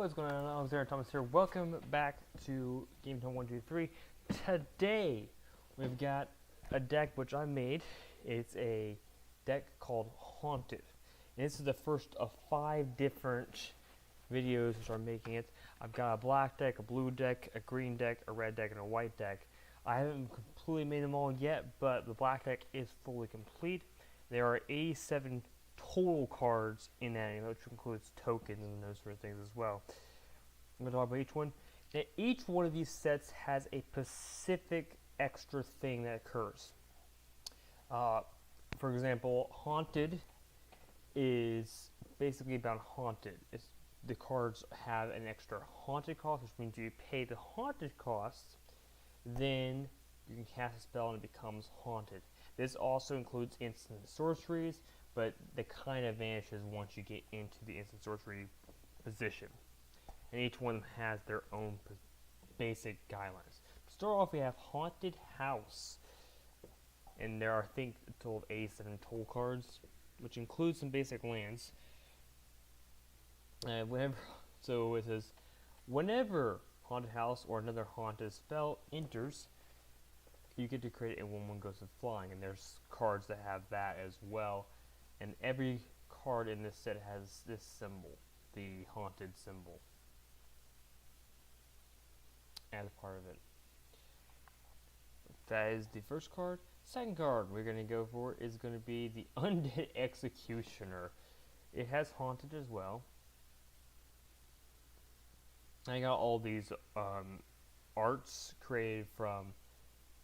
What's going on? Alexander Thomas here. Welcome back to Game Time 123. Today we've got a deck which I made. It's a deck called Haunted. And this is the first of 5 different videos which I'm making it. I've got a black deck, a blue deck, a green deck, a red deck, and a white deck. I haven't completely made them all yet, but the black deck is fully complete. There are 87 total cards in that, which includes tokens and those sort of things as well. I'm going to talk about each one. And each one of these sets has a specific extra thing that occurs. For example, Haunted is basically about Haunted. The cards have an extra Haunted cost, which means you pay the Haunted cost, then you can cast a spell and it becomes Haunted. This also includes instant sorceries, but they kind of vanishes once you get into the instant sorcery position. And each one has their own basic guidelines. To start off, we have Haunted House. And there are, I think, a total of 87 total cards, which includes some basic lands. So it says, whenever Haunted House or another haunted spell enters, you get to create a 1/1 Ghost of Flying. And there's cards that have that as well. And every card in this set has this symbol, the Haunted symbol, as part of it. That is the first card. Second card we're going to go for is going to be the Undead Executioner. It has Haunted as well. I got all these arts created from,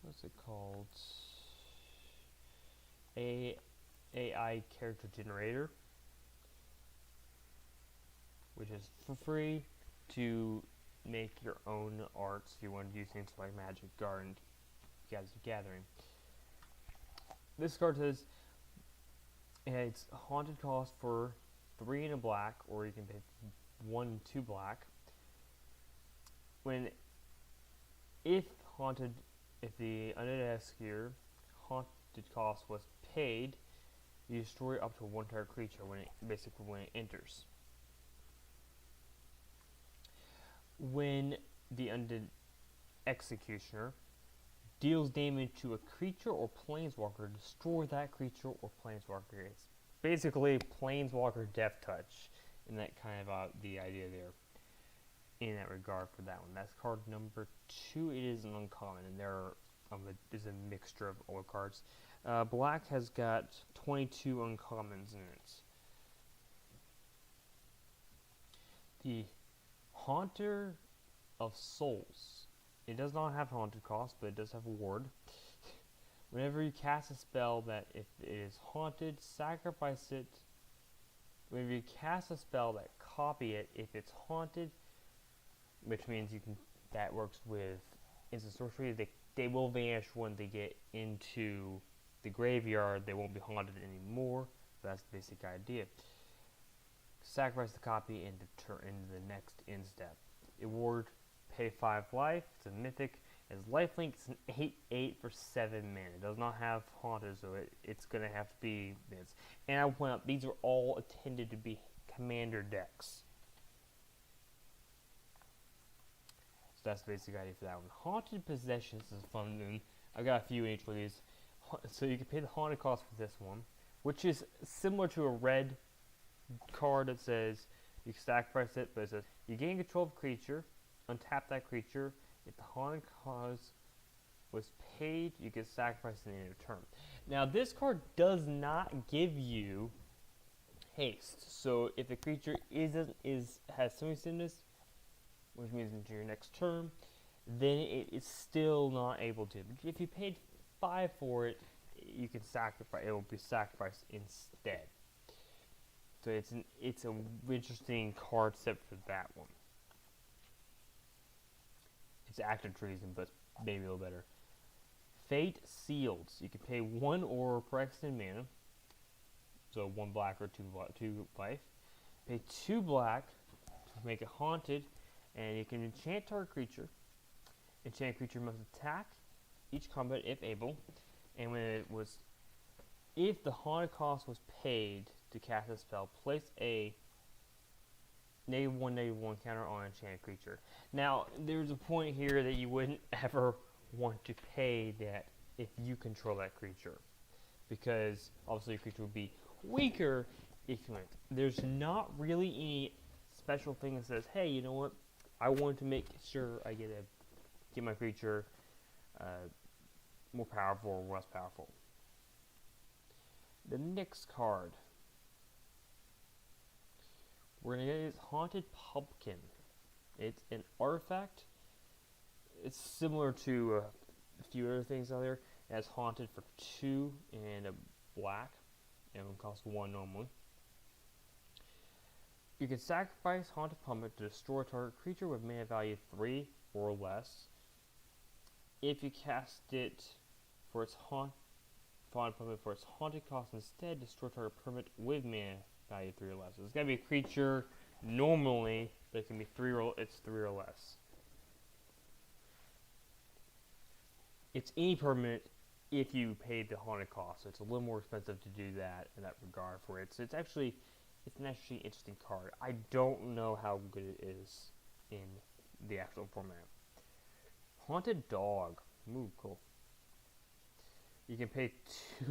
what's it called? AI character generator, which is for free to make your own arts if you want to use things like Magic Garden, Gathering. This card says it's Haunted cost for 3 and a black, or you can pay 1 2 black. If the Undead Executioner Haunted cost was paid, you destroy up to 1 target creature when it enters. When the Undead Executioner deals damage to a creature or planeswalker, destroy that creature or planeswalker. It's basically planeswalker death touch, and that kind of the idea there in that regard for that one. That's card number 2. It is an uncommon, and there is a mixture of all cards. Black has got 22 uncommons in it. The Haunter of Souls. It does not have Haunted cost, but it does have a ward. Whenever you cast a spell that if it is haunted, sacrifice it. Whenever you cast a spell that copy it, if it's haunted, which means that works with instant sorcery, they will vanish when they get into the graveyard. They won't be haunted anymore. That's the basic idea. Sacrifice the copy into the next end step. Award, pay 5 life. It's a mythic. As lifelink, it's an 8/8 for 7 mana. It does not have Haunted, so it's gonna have to be this. And I point out these are all intended to be commander decks. So that's the basic idea for that one. Haunted Possessions is fun. And I've got a few in each of these. So you can pay the Haunted cost for this one, which is similar to a red card that says you can sacrifice it, but it says you gain control of a creature, untap that creature. If the Haunted cost was paid, you can sacrifice it at the end of turn. Now this card does not give you haste, so if the creature has semi-stiffness, which means into your next turn, then it is still not able to. But if you paid 5 for it, you can sacrifice. It will be sacrificed instead. So it's an interesting card set for that one. It's active treason, but maybe a little better. Fate Sealed. You can pay 1 or per extend mana. So 1 black or 2 life. Pay 2 black to make it haunted, and you can enchant target creature. Enchanted creature must attack each combat if able, and if the haunted cost was paid to cast a spell, place a -1/-1 counter on enchanted creature. Now, there's a point here that you wouldn't ever want to pay that if you control that creature, because obviously your creature would be weaker if you went. There's not really any special thing that says, hey, you know what? I want to make sure I get my creature more powerful or less powerful. The next card we're gonna get is Haunted Pumpkin. It's an artifact. It's similar to a few other things out there. It has Haunted for 2 and a black, and it will cost 1 normally. You can sacrifice Haunted Pumpkin to destroy a target creature with mana value 3 or less. If you cast it for its Haunted Pumpkin for its haunted cost instead, destroy target permanent with mana value 3 or less. So it's gotta be a creature normally, but it can be 3 or less. It's any permanent if you pay the haunted cost. So it's a little more expensive to do that in that regard for it. So it's an actually interesting card. I don't know how good it is in the actual format. Haunted Dog. Ooh, cool. You can pay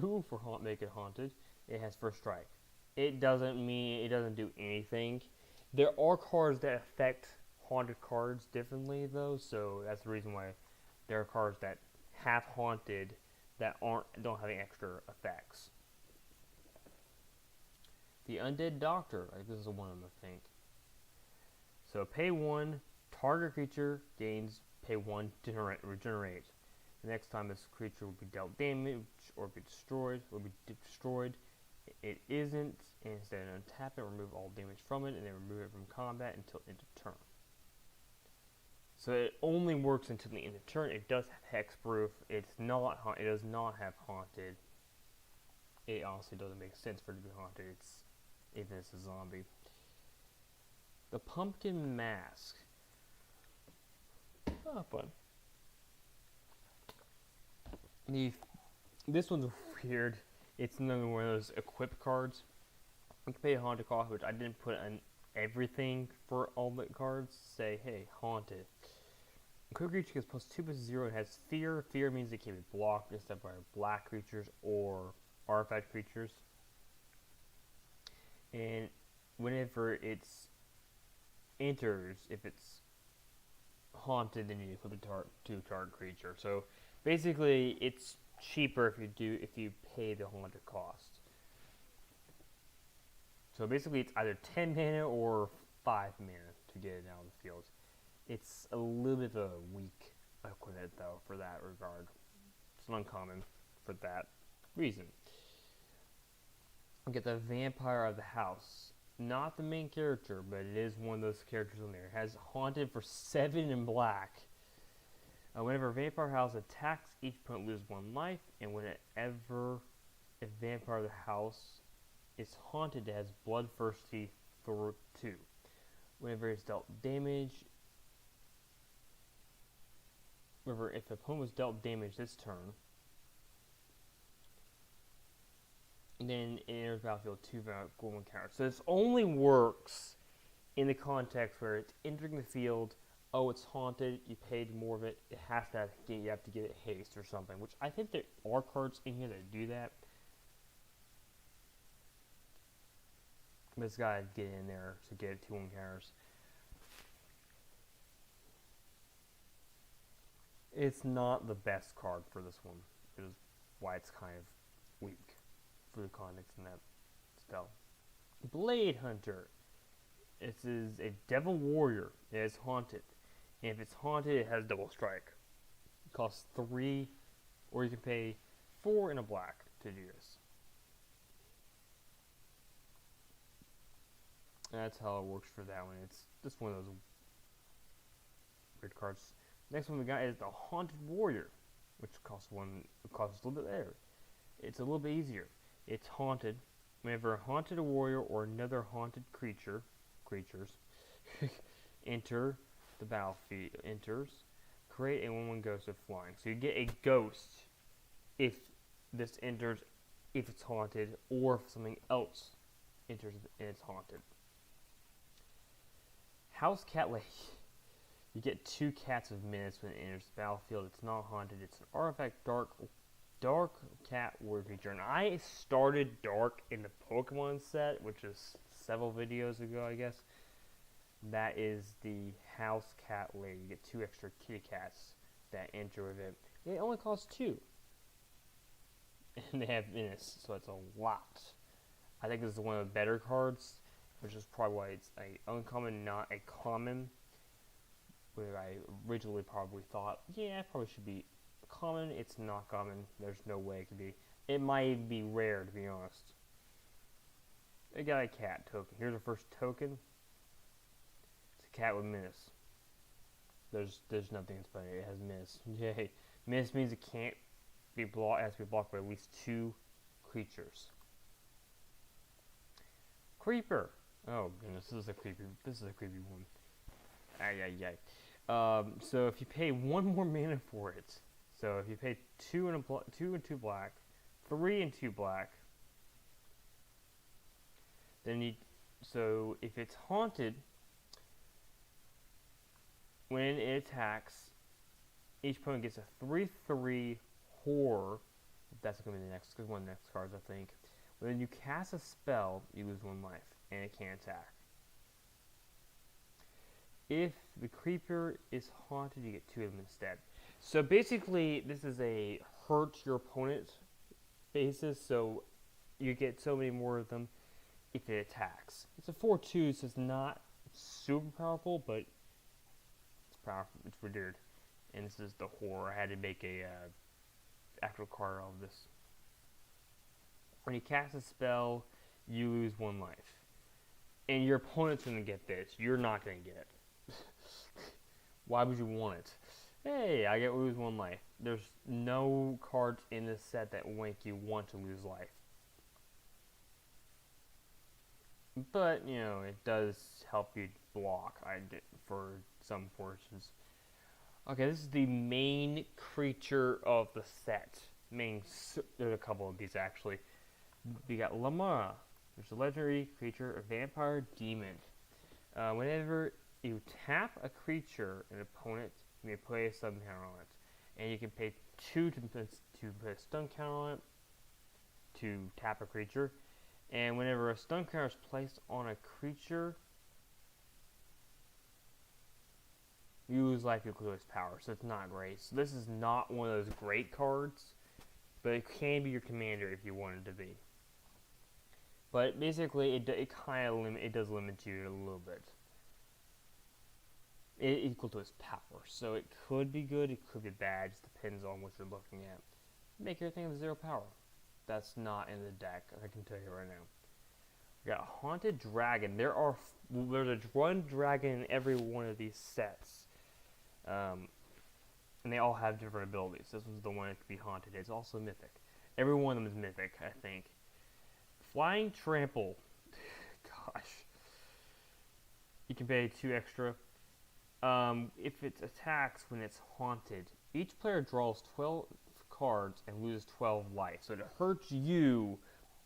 2 for make it haunted. It has first strike. It doesn't do anything. There are cards that affect haunted cards differently though, so that's the reason why there are cards that have haunted that don't have any extra effects. The Undead Doctor. This is one of them, I think. So pay 1, target creature gains pay 1 to regenerate. The next time this creature will be dealt damage or be destroyed, It isn't, and instead untap it, remove all damage from it, and then remove it from combat until end of turn. So it only works until the end of turn. It does have hexproof. It does not have haunted. It honestly doesn't make sense for it to be haunted. Even if it's a zombie. The Pumpkin Mask. Oh, fun. This one's weird. It's another one of those equip cards. You can pay a haunted cost, which I didn't put on everything for all the cards. Say, hey, haunted. Equip creature gets +2/+0 and has fear. Fear means it can be blocked except by black creatures or artifact creatures. And whenever it enters, if it's haunted, then you equip it to target creature. So basically, it's cheaper if you pay the haunted cost. So basically, it's either 10 mana or 5 mana to get it out of the field. It's a little bit of a weak equipment though for that regard. It's uncommon for that reason. We get the Vampire of the House. Not the main character, but it is one of those characters on there. It has haunted for 7 in black. Whenever a Vampire House attacks, each opponent loses 1 life, and whenever a Vampire of the House is haunted, it has Bloodthirsty for 2. Whenever it's dealt damage, if the opponent was dealt damage this turn, then it enters battlefield 2 golden counters. So this only works in the context where it's entering the field. Oh, it's haunted. You paid more of it. You have to give it haste or something. Which I think there are cards in here that do that. But it's gotta get in there to get 2 encounters. It's not the best card for this one. It is why it's kind of weak for the context in that spell. Blade Hunter. This is a Devil Warrior. It is haunted. And if it's haunted, it has double strike. It costs 3, or you can pay 4 in a black to do this. And that's how it works for that one. It's just one of those weird cards. Next one we got is the Haunted Warrior, which costs a little bit better. It's a little bit easier. It's haunted. Whenever a haunted warrior or another haunted creatures enter the battlefield, create a 1/1 ghost of flying. So you get a ghost if this enters, if it's haunted, or if something else enters and it's haunted. House Cat Lake. You get 2 cats of menace when it enters the battlefield. It's not haunted. It's an artifact dark cat warrior creature. And I started dark in the Pokemon set, which is several videos ago, I guess. That is the House Cat Lady. You get 2 extra kitty cats that enter with it. It only costs 2. And they have menace, so it's a lot. I think this is one of the better cards, which is probably why it's a uncommon, not a common. Where I originally probably thought, yeah, it probably should be common. It's not common. There's no way it could be. It might be rare, to be honest. I got a cat token. Here's the first token. It's a cat with menace. There's nothing that's funny. It has menace. Yay. Menace means it can't be blocked. It has to be blocked by at least 2 creatures. Creeper. Oh goodness, this is a creepy one. Ay ay ay. So if you pay 1 more mana for it, so if you pay 2 and 2 black, 3 and 2 black, then so if it's haunted, when it attacks, each opponent gets a 3/3 horror. That's going to be the next one of the next cards, I think. When you cast a spell, you lose 1 life, and it can't attack. If the creeper is haunted, you get 2 of them instead. So basically, this is a hurt your opponent basis, so you get so many more of them if it attacks. It's a 4/2, so it's not super powerful, but it's powerful. It's redured. And this is the horror. I had to make a actual card of this. When you cast a spell, you lose 1 life. And your opponent's going to get this. You're not going to get it. Why would you want it? Hey, I get lose 1 life. There's no cards in this set that make you want to lose life. But, you know, it does help you block for some portions. Okay, this is the main creature of the set. There's a couple of these actually. We got Lama. There's a legendary creature, a vampire demon. Whenever you tap a creature, an opponent, you may play a stun counter on it. And you can pay 2 to put a stun counter on it to tap a creature. And whenever a stun counter is placed on a creature, you lose life equal to its power, so it's not great. So this is not one of those great cards, but it can be your commander if you want it to be. But basically, it does limit you a little bit. It equal to its power, so it could be good, it could be bad. Just depends on what you're looking at. Make everything have 0 power. That's not in the deck. I can tell you right now. We got a Haunted Dragon. There's one dragon in every one of these sets. And they all have different abilities. This one's the one that can be haunted. It's also mythic. Every one of them is mythic, I think. Flying Trample. Gosh. You can pay 2 extra. If it attacks when it's haunted, each player draws 12 cards and loses 12 life. So it hurts you,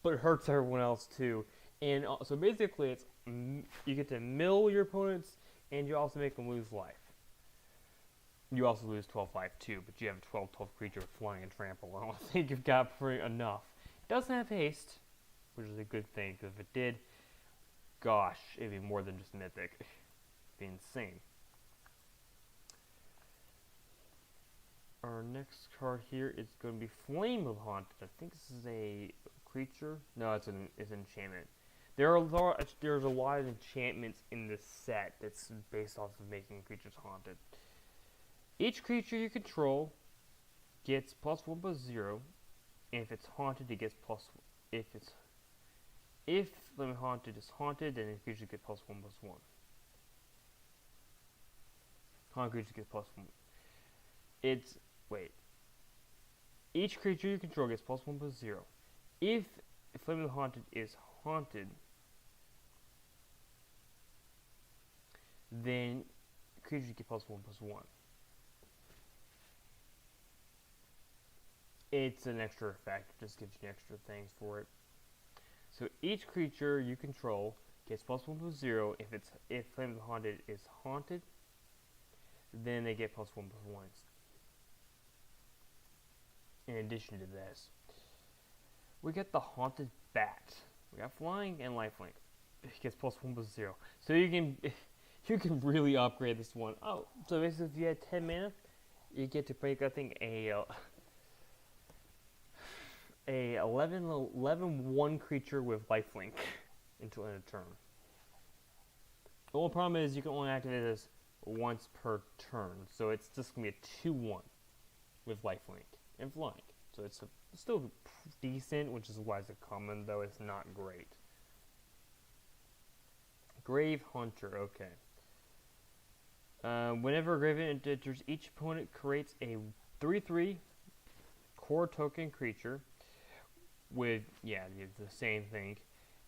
but it hurts everyone else too. And so basically, you get to mill your opponents, and you also make them lose life. You also lose 12 life too, but you have a 12/12 creature with flying and trample. I don't think you've got pretty enough. It doesn't have haste, which is a good thing, because if it did, gosh, it'd be more than just mythic. It'd be insane. Our next card here is going to be Flame of Haunted. I think this is a creature. No, it's an enchantment. There's a lot of enchantments in this set that's based off of making creatures haunted. Each creature you control gets +1/+0, and if it's haunted, it gets if Flame Haunted is haunted, then the creature gets +1/+1. Haunted creature gets +1. Each creature you control gets +1/+0. If Flame Haunted is haunted, then creatures get +1/+1. It's an extra effect, it just gives you extra things for it. So each creature you control gets +1/+0. If Flames of Haunted is haunted, then they get +1/+1. In addition to this, we get the Haunted Bat. We got flying and lifelink. It gets +1/+0. So you can really upgrade this one. Oh, so basically if you had 10 mana, you get to break, I think, a 11/1 creature with lifelink into a turn. The only problem is you can only activate this once per turn, so it's just gonna be a 2/1 with lifelink and flying. So it's still decent, which is why it's a common, though it's not great. Grave Hunter, okay. Whenever a Grave Hunter enters, each opponent creates a 3/3 core token creature with, the same thing.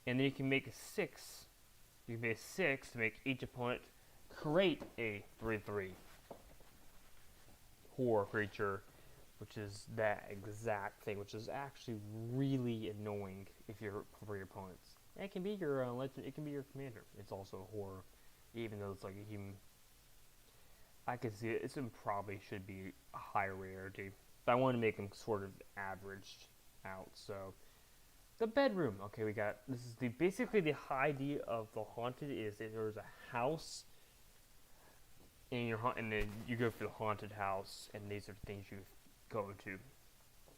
And then you can make a 6. You can make a 6 to make each opponent create a 3/3 horror creature, which is that exact thing, which is actually really annoying if you're for your opponents. And it can be your legend. It can be your commander. It's also a horror, even though it's like a human. I can see it. It probably should be a higher rarity, but I want to make them sort of averaged out. So, the bedroom. Okay, we got this is basically the idea of the haunted is that there's a house, and then you go for the haunted house, and these are things you go to.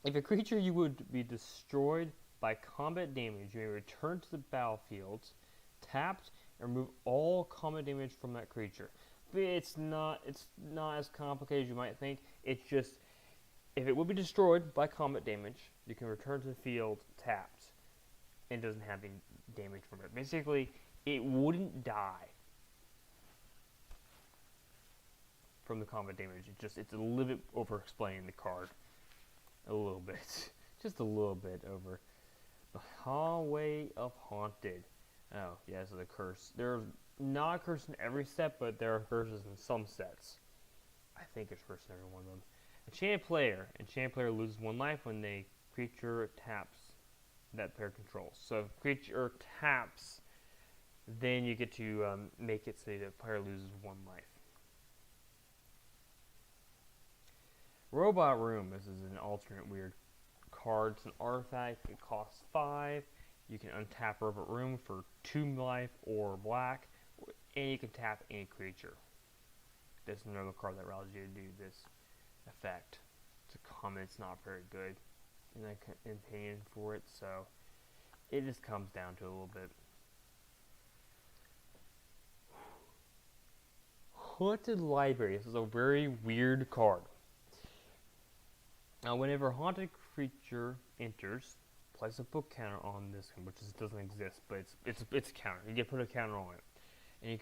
If a creature you would be destroyed by combat damage, you may return to the battlefield, tapped, and remove all combat damage from that creature. But it's not as complicated as you might think. It's just, if it would be destroyed by combat damage, you can return to the field tapped, and doesn't have any damage from it. Basically, it wouldn't die from the combat damage. It's a little bit over explaining the card. A little bit. Just a little bit over. The Hallway of Haunted. Oh, yeah, this is a curse. There's not a curse in every set, but there are curses in some sets. I think there's curse in every one of them. Enchanted player loses 1 life when the creature taps that player controls. So if creature taps, then you get to make it so the player loses 1 life. Robot Room. This is an alternate weird card. It's an artifact. It costs 5. You can untap Robot Room for 2 life or black, and you can tap any creature. There's another card that allows you to do this effect. It's a common. It's not very good in my opinion for it, so it just comes down to a little bit. Haunted Library. This is a very weird card. Now, whenever a haunted creature enters, place a book counter on this one, which doesn't exist, but it's a counter. You get to put a counter on it, and you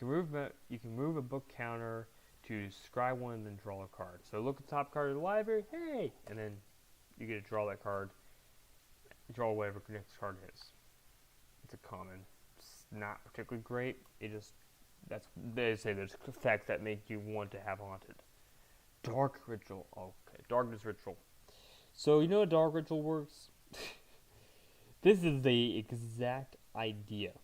can move a book counter to scry 1 and then draw a card. So look at the top card of the library, hey, and then you get to draw that card. Draw whatever the next card is. It's a common. It's not particularly great. They say there's effects that make you want to have haunted. Dark Ritual. Okay, Darkness Ritual. So you know how Dark Ritual works? This is the exact idea